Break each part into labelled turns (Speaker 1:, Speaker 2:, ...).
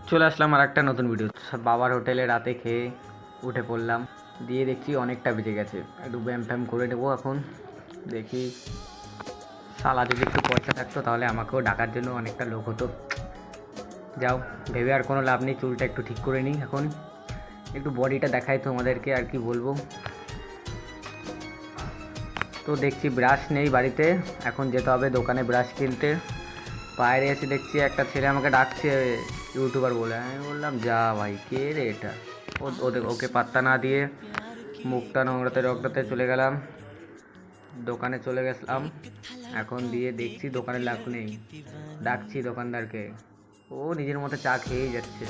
Speaker 1: চলে আসলাম আর একটা নতুন ভিডিও। বাবার হোটেলে রাতে খেয়ে উঠে পড়লাম, দিয়ে দেখছি অনেকটা বেজে গেছে। একটু ব্যায়াম ফ্যাম করে নেবো এখন। দেখি শালা যদি একটু পয়সা থাকতো তাহলে আমাকেও ডাকার জন্য অনেকটা লোক হতো। যাও, ভেবে আর কোনো লাভ নেই, চুলটা একটু ঠিক করে নিই এখন, একটু বডিটা দেখাই তোমাদেরকে, আর কি বলবো। তো দেখছি ব্রাশ নেই বাড়িতে, এখন যেতে হবে দোকানে ব্রাশ কিনতে। বাইরে এসে দেখছি একটা ছেলে আমাকে ডাকছে ইউটিউবার বলে। আমি বললাম যা ভাই, কে রে এটা। ওকে পাত্তা না দিয়ে মুখটা নোংরাতে রগড়াতে চলে গেলাম, দোকানে চলে গেছিলাম। এখন দিয়ে দেখছি দোকানে লাভ নেই, ডাকছি দোকানদারকে, ও নিজের মতো চা খেয়েই যাচ্ছে।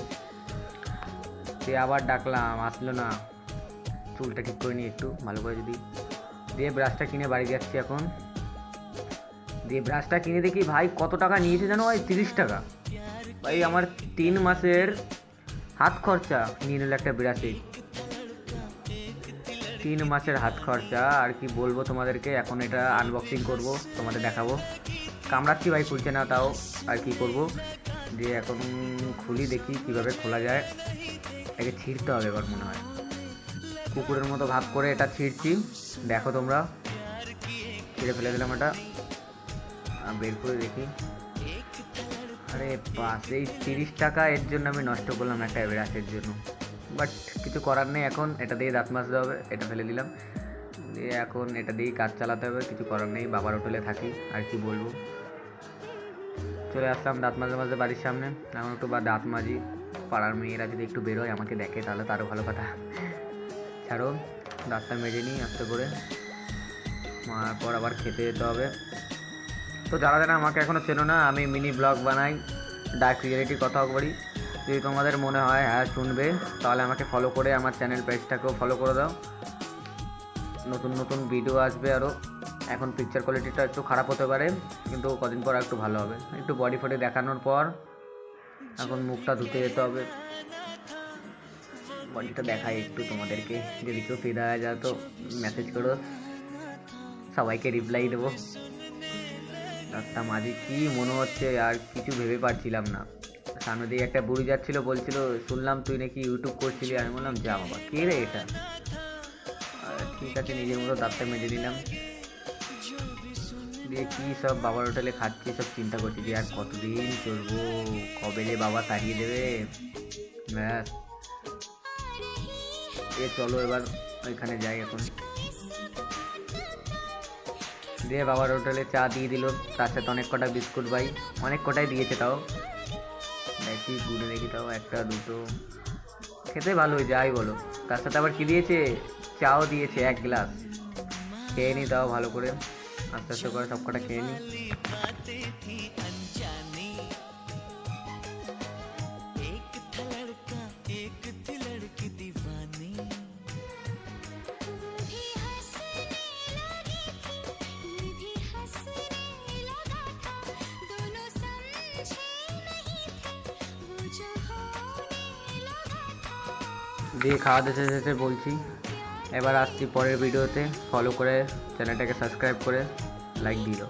Speaker 1: সে আবার ডাকলাম, আসলো না। চুলটা ঠিক করে নিই একটু ভালো করে যদি, দিয়ে ব্রাশটা কিনে বাড়ি যাচ্ছি এখন। দিয়ে ব্রাশটা কিনে দেখি ভাই কত টাকা নিয়েছে জানো ভাই, 30 টাকা। ভাই আমার 3 মাসের হাত খরচা নিয়ে নিল একটা ব্রাশে। 3 মাসের হাত খরচা, আর কি বলবো তোমাদেরকে। এখন এটা আনবক্সিং করব, তোমাদের দেখাবো। কামড়াচ্ছি ভাই, খুলছে না তাও, আর কি করব। দিয়ে এখন খুলি, দেখি কিভাবে খোলা যায়। একে ছিঁড়তে হবে এবার মনে হয়, কুকুরের মতো ভাব করে এটা ছিঁড়ছি। দেখো তোমরা, ছিঁড়ে ফেলে দিলাম এটা, বের করে দেখি। আরে বাস, এই 30 টাকা এর জন্য আমি নষ্ট করলাম একটা ব্রাশের জন্য। বাট কিছু করার নেই, এখন এটা দিয়ে দাঁত মাজতে হবে। এটা ফেলে দিলাম, দিয়ে এখন এটা দিয়েই কাজ চালাতে হবে, কিছু করার নেই। বাবার হোটেলে থাকি, আর কি বলবো। চলে আসলাম দাঁত মাজতে মাজতে বাড়ির সামনে। এখন একটু বা দাঁত মাজি, পাড়ার মেয়েরা যদি একটু বেরোয় আমাকে দেখে তাহলে তারও ভালো কথা। ছাড়ো, দাঁতটা মেজে নিই আস্তে করে, মারার পর আবার খেতে যেতে হবে। তো যারা যারা আমাকে এখনও চেনো না, আমি মিনি ব্লগ বানাই, ডার্ক রিয়েলিটি কথা বলি। যদি তোমাদের মনে হয় হ্যাঁ শুনবে, তাহলে আমাকে ফলো করে আমার চ্যানেল পেজটাকেও ফলো করে দাও। নতুন নতুন ভিডিও আসবে আরও। এখন পিকচার কোয়ালিটিটা একটু খারাপ হতে পারে, কিন্তু কদিন পর একটু ভালো হবে। একটু বডি ফডি দেখানোর পর এখন মুখটা ধুতে যেতে হবে। বডিটা দেখাই একটু তোমাদেরকে, যদি কেউ ফিদা হয়ে যায় তো মেসেজ করো, সবাইকে রিপ্লাই দেবো। রাস্তা মাঝে কি মনে হচ্ছে আর কিছু ভেবে পারছিলাম না। সামনে দিয়ে একটা বুড়ি যাচ্ছিল, বলছিল শুনলাম তুই নাকি ইউটিউব করছিলি। আমি বললাম যা বাবা, কে রে এটা। ঠিক আছে, নিজের মতো দাঁতটা মেজে নিলাম। দিয়ে কী সব বাবার হোটেলে খাচ্ছি, সব চিন্তা করছি যে আর কতদিন চলবো, কবে যে বাবা তাড়িয়ে দেবে। ব্যাস, চলো এবার ওইখানে যাই এখন। দিয়ে বাবার হোটেলে চা দিয়ে দিল, তার সাথে অনেক কটা বিস্কুট। ভাই অনেক কটাই দিয়েছে, তাও দেখি গুনে দেখি, তাও একটা দুটো, খেতে ভালোই যাই বলো। তার সাথে আবার কি দিয়েছে, চাও দিয়েছে 1 গ্লাস। খেয়ে নি তাও ভালো করে, আস্তে আস্তে করে সব কটা খেয়ে নি। দিয়ে খাওয়া দিতে যেতে বলছি। এবার আসছি পরের ভিডিওতে, ফলো করে চ্যানেলটাকে সাবস্ক্রাইব করে লাইক দিও।